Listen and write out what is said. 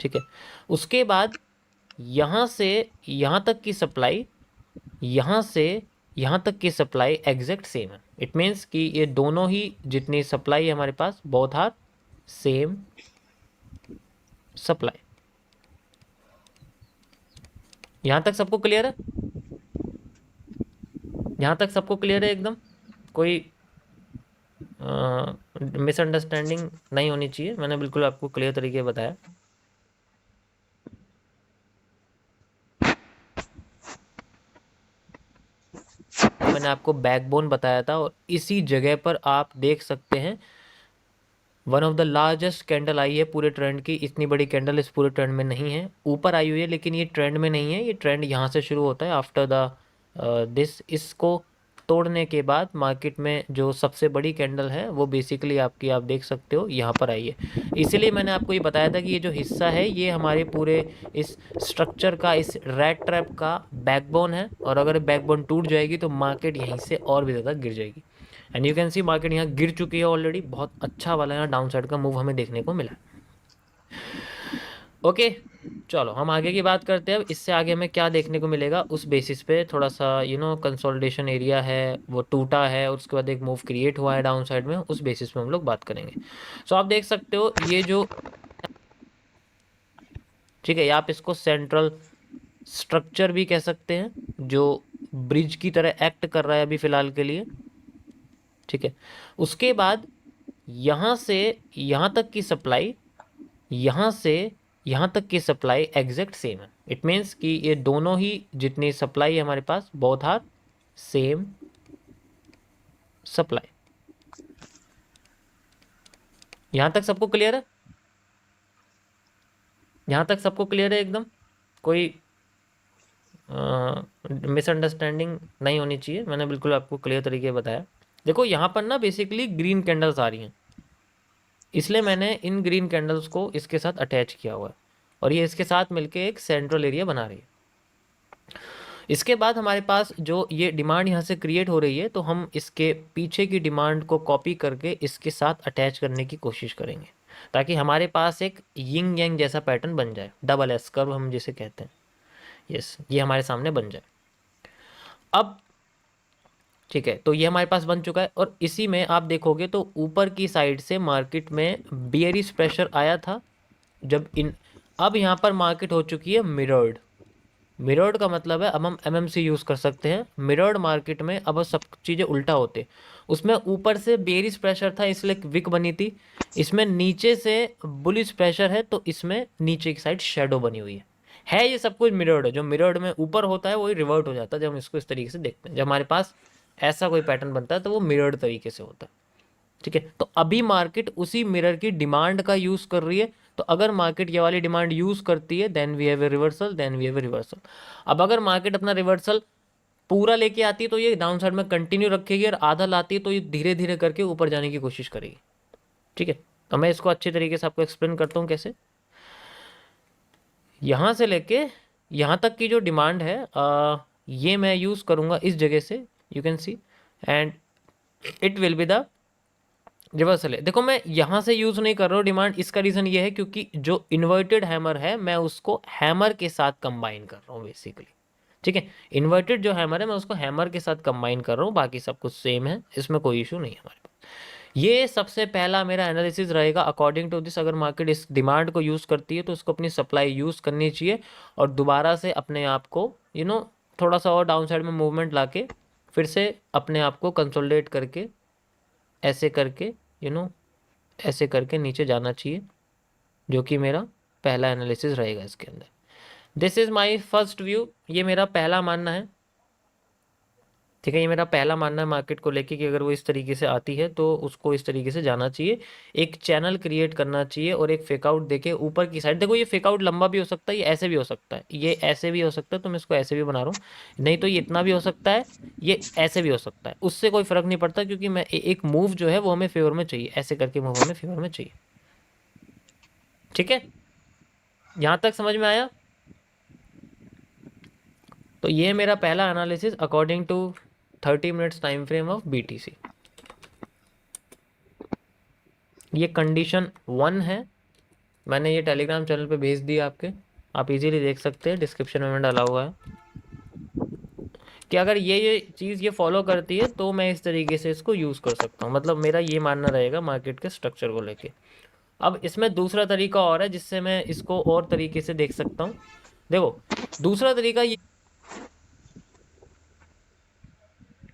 ठीक है। उसके बाद यहाँ से यहाँ तक की सप्लाई, यहाँ से यहाँ तक की सप्लाई एग्जैक्ट सेम है। इट मीन्स कि ये दोनों ही जितनी सप्लाई है हमारे पास, बोथ आर सेम सप्लाई। यहाँ तक सबको क्लियर है? यहाँ तक सबको क्लियर है एकदम? कोई मिसअंडरस्टैंडिंग नहीं होनी चाहिए। मैंने बिल्कुल आपको क्लियर तरीके बताया। मैंने आपको बैकबोन बताया था और इसी जगह पर आप देख सकते हैं one of the largest candle आई है पूरे ट्रेंड की। इतनी बड़ी कैंडल इस पूरे ट्रेंड में नहीं है, ऊपर आई हुई है लेकिन ये ट्रेंड में नहीं है। ये ट्रेंड यहाँ से शुरू होता है आफ्टर द दिस। इसको तोड़ने के बाद मार्केट में जो सबसे बड़ी कैंडल है वो बेसिकली आपकी, आप देख सकते हो यहाँ पर आई है। इसीलिए मैंने आपको ये बताया था कि ये जो हिस्सा है ये हमारे पूरे इस स्ट्रक्चर का, इस रैट ट्रैप का बैकबोन है। और अगर बैकबोन टूट जाएगी तो मार्केट यहीं से और भी ज़्यादा गिर जाएगी। And you can see market यहाँ गिर चुकी है ऑलरेडी। बहुत अच्छा वाला यहाँ डाउन साइड का मूव हमें देखने को मिला। ओके, चलो हम आगे की बात करते हैं। अब इससे आगे हमें क्या देखने को मिलेगा उस बेसिस पे थोड़ा सा कंसोलिडेशन एरिया है वो टूटा है, उसके बाद एक मूव क्रिएट हुआ है डाउन साइड में, उस बेसिस पे हम लोग बात करेंगे। सो आप देख सकते हो ये जो, ठीक है, आप इसको सेंट्रल स्ट्रक्चर भी कह सकते हैं जो ब्रिज की तरह एक्ट कर रहा है अभी फिलहाल के लिए। ठीक है। उसके बाद यहाँ से यहाँ तक की सप्लाई, यहाँ से यहाँ तक की सप्लाई एग्जैक्ट सेम है। इट मीन्स कि ये दोनों ही जितनी सप्लाई है हमारे पास, बोथ आर सेम सप्लाई। यहाँ तक सबको क्लियर है? यहाँ तक सबको क्लियर है एकदम? कोई मिसअंडरस्टैंडिंग नहीं होनी चाहिए। मैंने बिल्कुल आपको क्लियर तरीके बताया। देखो यहाँ पर ना बेसिकली ग्रीन कैंडल्स आ रही हैं, इसलिए मैंने इन ग्रीन कैंडल्स को इसके साथ अटैच किया हुआ है और ये इसके साथ मिलके एक सेंट्रल एरिया बना रही है। इसके बाद हमारे पास जो ये डिमांड यहाँ से क्रिएट हो रही है, तो हम इसके पीछे की डिमांड को कॉपी करके इसके साथ अटैच करने की कोशिश करेंगे ताकि हमारे पास एक यिंग यांग जैसा पैटर्न बन जाए, डबल एस कर्व हम जिसे कहते हैं। यस, ये हमारे सामने बन जाए। अब ठीक है, तो ये हमारे पास बन चुका है और इसी में आप देखोगे तो ऊपर की साइड से मार्केट में बियरिश प्रेशर आया था जब इन, अब यहाँ पर मार्केट हो चुकी है मिरर्ड। मिरर्ड का मतलब है अब हम एमएमसी यूज़ कर सकते हैं। मिरर्ड मार्केट में अब सब चीज़ें उल्टा होते। उसमें ऊपर से बेरिश प्रेशर था इसलिए विक बनी थी, इसमें नीचे से बुलिश प्रेशर है तो इसमें नीचे की साइड शेडो बनी हुई है। ये सब कुछ मिरर्ड है। जो मिरर्ड में ऊपर होता है वही रिवर्ट हो जाता है जब हम इसको इस तरीके से देखते हैं। जब हमारे पास ऐसा कोई पैटर्न बनता है तो वो मिरर्ड तरीके से होता है। ठीक है, तो अभी मार्केट उसी मिरर की डिमांड का यूज़ कर रही है। तो अगर मार्केट ये वाली डिमांड यूज़ करती है then we have a reversal, then we have a reversal. अब अगर मार्केट अपना रिवर्सल पूरा लेके आती है तो ये डाउन साइड में कंटिन्यू रखेगी और आधा लाती है तो ये धीरे धीरे करके ऊपर जाने की कोशिश करेगी। ठीक है, तो मैं इसको अच्छे तरीके से आपको एक्सप्लेन करता हूँ कैसे। यहाँ से लेके यहाँ तक की जो डिमांड है ये मैं यूज़ करूँगा इस जगह से, you can see, and it will be the reversal है। देखो मैं यहाँ से यूज़ नहीं कर रहा हूँ डिमांड, इसका रीज़न ये है क्योंकि जो इन्वर्टेड हैमर है मैं उसको हैमर के साथ कंबाइन कर रहा हूँ बेसिकली। ठीक है, इन्वर्टेड जो हैमर है मैं उसको हैमर के साथ कंबाइन कर रहा हूँ, बाकी सब कुछ सेम है, इसमें कोई इशू नहीं है हमारे पास। ये सबसे पहला मेरा एनालिसिस रहेगा अकॉर्डिंग टू दिस। अगर मार्केट इस डिमांड को यूज़ करती है तो उसको अपनी सप्लाई यूज़ करनी चाहिए और दोबारा से अपने आप को थोड़ा सा और डाउन साइड में मूवमेंट लाके फिर से अपने आप को कंसोलिडेट करके ऐसे करके ऐसे करके नीचे जाना चाहिए, जो कि मेरा पहला एनालिसिस रहेगा इसके अंदर। This is my first view, ये मेरा पहला मानना है। ठीक है, ये मेरा पहला मानना है मार्केट को लेके कि अगर वो इस तरीके से आती है तो उसको इस तरीके से जाना चाहिए, एक चैनल क्रिएट करना चाहिए और एक फेकआउट देके ऊपर की साइड। देखो ये फेकआउट लंबा भी हो सकता है, ये ऐसे भी हो सकता है, ये ऐसे भी हो सकता है, तो मैं इसको ऐसे भी बना रहा हूँ, नहीं तो ये इतना भी हो सकता है, ये ऐसे भी हो सकता है, उससे कोई फर्क नहीं पड़ता क्योंकि मैं एक मूव जो है वो हमें फेवर में चाहिए, ऐसे करके मूव हमें फेवर में चाहिए। ठीक है, यहाँ तक समझ में आया? तो ये मेरा पहला analysis according to 30 minutes time frame of BTC। ये कंडीशन 1 है, मैंने ये टेलीग्राम चैनल पे भेज दिया आपके, आप इजीली देख सकते हैं, डिस्क्रिप्शन में डाला हुआ है कि अगर ये चीज़ ये फॉलो करती है तो मैं इस तरीके से इसको यूज़ कर सकता हूँ। मतलब मेरा ये मानना रहेगा मार्केट के स्ट्रक्चर को लेके। अब इसमें दूसरा तरीका और है जिससे मैं इसको और तरीके से देख सकता हूँ। देखो दूसरा तरीका ये